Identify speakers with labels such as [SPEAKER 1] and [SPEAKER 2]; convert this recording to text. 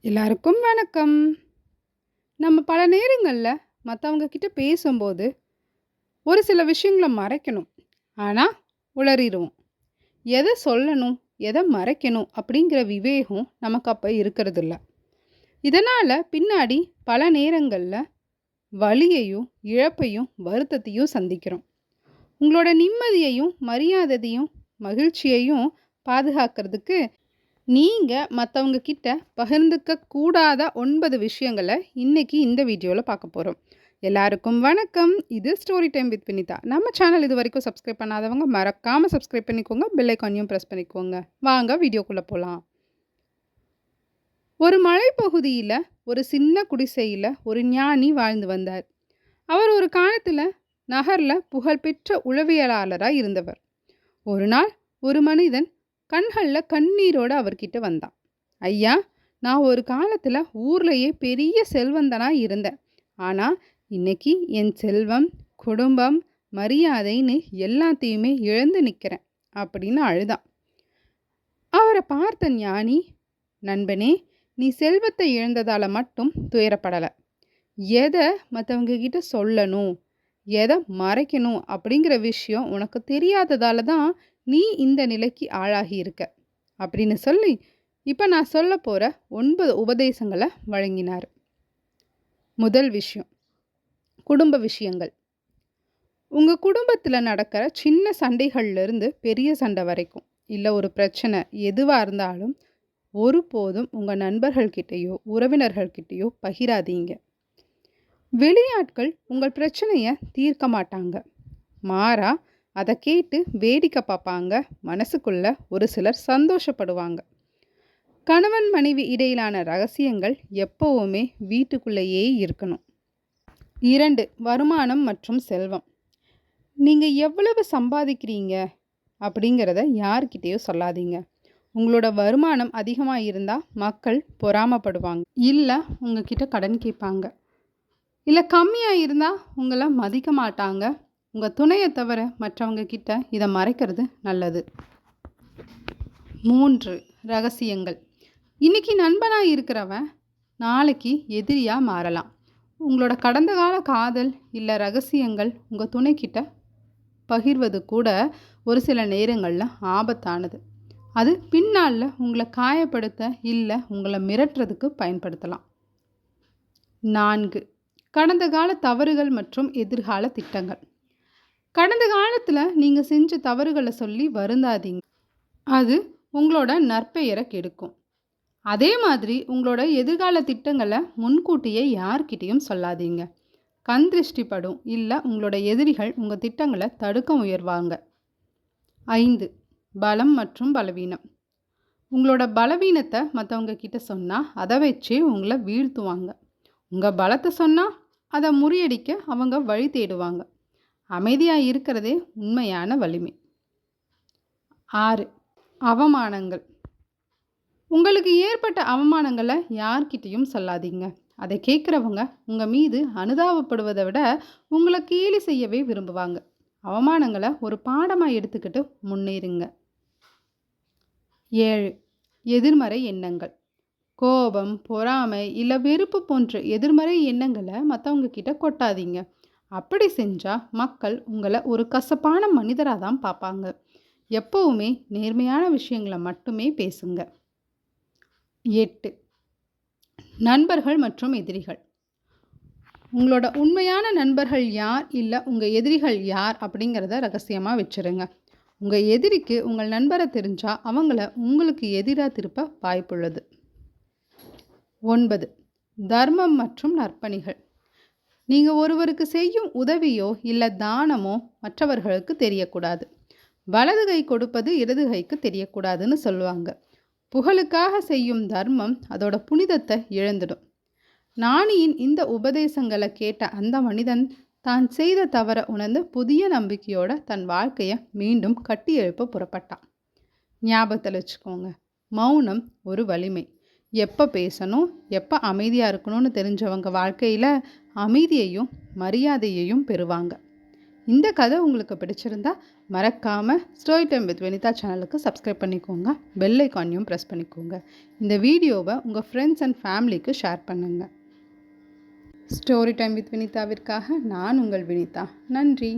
[SPEAKER 1] எல்லாருக்கும் வணக்கம். நம்ம பல நேரங்கள்ல மத்தவங்க கிட்ட பேசும்போது, ஒரு சில விஷயங்கள மறைக்கணும். ஆனா, உளறிருவோம். எத சொல்லணும், எத மறைக்கணும் அப்படிங்கிற விவேகம் நமக்கு அப்ப இருக்கறதில்ல. இதனால பின்னாடி பல நேரங்கள்ல வலியையும், இழப்பையும், வருத்தத்தையும் சந்திக்கிறோம். உங்களோட நிம்மதியையும், மரியாதையையும், மகிழ்ச்சியையும் பாதுகாக்கிறதுக்கு நீங்க மத்தவங்க கிட்ட பகிர்ந்துக்க கூடாத 9 விஷயங்கள இன்னைக்கு இந்த வீடியோல பார்க்க போறோம். எல்லாருக்கும் வணக்கம். இது ஸ்டோரி டைம் வித் வினிதா. நம்ம சேனல் இதுவரைக்கும் சப்ஸ்கிரைப் பண்ணாதவங்க மறக்காம சப்ஸ்கிரைப் பண்ணிக்கோங்க. பெல் ஐகானையும் பிரஸ் பண்ணிக்கோங்க. வாங்க வீடியோக்குள்ள போலாம். ஒரு மலைப்பகுதியில ஒரு சின்ன குடிசையில ஒரு ஞானி வாழ்ந்து வந்தார். அவர் ஒரு காலத்துல நகர்ல புகழ்பெற்ற உளவியலாளரா இருந்தவர். ஒரு நாள் ஒரு மனிதன் கண்கள்ல கண்ணீரோட அவர்கிட்ட வந்தான். ஐயா, நான் ஒரு காலத்துல ஊர்லயே பெரிய செல்வந்தனா இருந்தேன். ஆனா இன்னைக்கு என் செல்வம், குடும்பம், மரியாதைன்னு எல்லாத்தையுமே இழந்து நிக்கிறேன் அப்படின்னு அழுதான். அவரை பார்த்த ஞானி, நண்பனே, நீ செல்வத்தை இழந்ததால மட்டும் துயரப்படல. எதை மற்றவங்க கிட்ட சொல்லணும், எதை மறைக்கணும் அப்படிங்கிற விஷயம் உனக்கு தெரியாததால தான் நீ இந்த நிலைக்கு ஆளாகி இருக்க அப்படின்னு சொல்லி இப்போ நான் சொல்ல போகிற 9 உபதேசங்களை வழங்கினார். முதல் விஷயம், குடும்ப விஷயங்கள். உங்கள் குடும்பத்தில் நடக்கிற சின்ன சண்டைகள்லேருந்து பெரிய சண்டை வரைக்கும், இல்லை ஒரு பிரச்சனை எதுவாக இருந்தாலும் ஒருபோதும் உங்கள் நண்பர்கள்கிட்டயோ உறவினர்கள்கிட்டயோ பகிராதீங்க. வெளியாட்கள் உங்கள் பிரச்சனையை தீர்க்க மாட்டாங்க. மாறா அதை கேட்டு வேடிக்கை பார்ப்பாங்க. மனசுக்குள்ள ஒரு சிலர் சந்தோஷப்படுவாங்க. கணவன் மனைவி இடையிலான ரகசியங்கள் எப்பவுமே வீட்டுக்குள்ளேயே இருக்கணும். 2, வருமானம் மற்றும் செல்வம். நீங்கள் எவ்வளவு சம்பாதிக்கிறீங்க அப்படிங்கிறத யார்கிட்டேயும் சொல்லாதீங்க. உங்களோட வருமானம் அதிகமாக இருந்தால் மக்கள் பொறாமப்படுவாங்க, இல்லை உங்ககிட்ட கடன் கேட்பாங்க. இல்லை கம்மியாக இருந்தால் உங்களை மதிக்க மாட்டாங்க. உங்கள் துணையை தவிர மற்றவங்க கிட்ட இதை மறைக்கிறது நல்லது. 3, ரகசியங்கள். இன்னைக்கு நண்பனாக இருக்கிறவன் நாளைக்கு எதிரியாக மாறலாம். உங்களோட கடந்த கால காதல் இல்லை ரகசியங்கள் உங்கள் துணைக்கிட்ட பகிர்வது கூட ஒரு சில நேரங்களில் ஆபத்தானது. அது பின்னால் உங்களை காயப்படுத்த இல்லை உங்களை மிரட்டுறதுக்கு பயன்படுத்தலாம். 4, கடந்த கால தவறுகள் மற்றும் எதிர்கால திட்டங்கள். கடந்த காலத்தில் நீங்கள் செஞ்ச தவறுகளை சொல்லி வருந்தாதீங்க. அது உங்களோட நற்பெயரை கெடுக்கும். அதே மாதிரி உங்களோட எதிர்கால திட்டங்களை முன்கூட்டியே யார்கிட்டையும் சொல்லாதீங்க. கண் திருஷ்டிப்படும், இல்லை உங்களோட எதிரிகள் உங்கள் திட்டங்களை தடுக்க முயல்வாங்க. 5, பலம் மற்றும் பலவீனம். உங்களோட பலவீனத்தை மற்றவங்க கிட்ட சொன்னால் அதை வச்சே உங்களை வீழ்த்துவாங்க. உங்கள் பலத்தை சொன்னால் அதை முறியடிக்க அவங்க வழி தேடுவாங்க. அமைதியாக இருக்கிறதே உண்மையான வலிமை. 6, அவமானங்கள். உங்களுக்கு ஏற்பட்ட அவமானங்களை யார்கிட்டையும் சொல்லாதீங்க. அதை கேட்குறவங்க உங்கள் மீது அனுதாபப்படுவதை விட உங்களை கேலி செய்யவே விரும்புவாங்க. அவமானங்களை ஒரு பாடமாக எடுத்துக்கிட்டு முன்னேறுங்க. 7, எதிர்மறை எண்ணங்கள். கோபம், பொறாமை இல்லை வெறுப்பு போன்ற எதிர்மறை எண்ணங்களை மற்றவங்க கிட்ட கொட்டாதீங்க. அப்படி செஞ்சால் மக்கள் உங்களை ஒரு கசப்பான மனிதராக தான் பார்ப்பாங்க. எப்பவுமே நேர்மையான விஷயங்களை மட்டுமே பேசுங்க. 8, நண்பர்கள் மற்றும் எதிரிகள். உங்களோட உண்மையான நண்பர்கள் யார், இல்லை உங்கள் எதிரிகள் யார் அப்படிங்கிறத ரகசியமாக வச்சுருங்க. உங்கள் எதிரிக்கு உங்கள் நண்பரை தெரிஞ்சால் அவங்கள உங்களுக்கு எதிராக திருப்ப வாய்ப்புள்ளது. 9, தர்மம் மற்றும் நற்பணிகள். நீங்கள் ஒருவருக்கு செய்யும் உதவியோ இல்லை தானமோ மற்றவர்களுக்கு தெரியக்கூடாது. வலது கை கொடுப்பது இடது கைக்கு தெரியக்கூடாதுன்னு சொல்லுவாங்க. புகழுக்காக செய்யும் தர்மம் அதோட புனிதத்தை இழந்துடும். ஞானியின் இந்த உபதேசங்களை கேட்ட அந்த மனிதன் தான் செய்த தவறை உணர்ந்து புதிய நம்பிக்கையோட தன் வாழ்க்கையை மீண்டும் கட்டி எழுப்ப புறப்பட்டான். ஞாபகத்தில் வச்சுக்கோங்க, மௌனம் ஒரு வலிமை. எப்போ பேசணும், எப்போ அமைதியாக இருக்கணும்னு தெரிஞ்சவங்க வாழ்க்கையில் அமைதியையும் மரியாதையையும் பெறுவாங்க. இந்த கதை உங்களுக்கு பிடிச்சிருந்தா மறக்காமல் ஸ்டோரி டைம் வித் வினிதா சேனலுக்கு சப்ஸ்கிரைப் பண்ணிக்கோங்க, பெல் ஐக்கானையும் ப்ரெஸ் பண்ணிக்கோங்க. இந்த வீடியோவை உங்கள் ஃப்ரெண்ட்ஸ் அண்ட் ஃபேமிலிக்கு ஷேர் பண்ணுங்கள். ஸ்டோரி டைம் வித் வினிதாவிற்காக நான் உங்கள் வினிதா. நன்றி.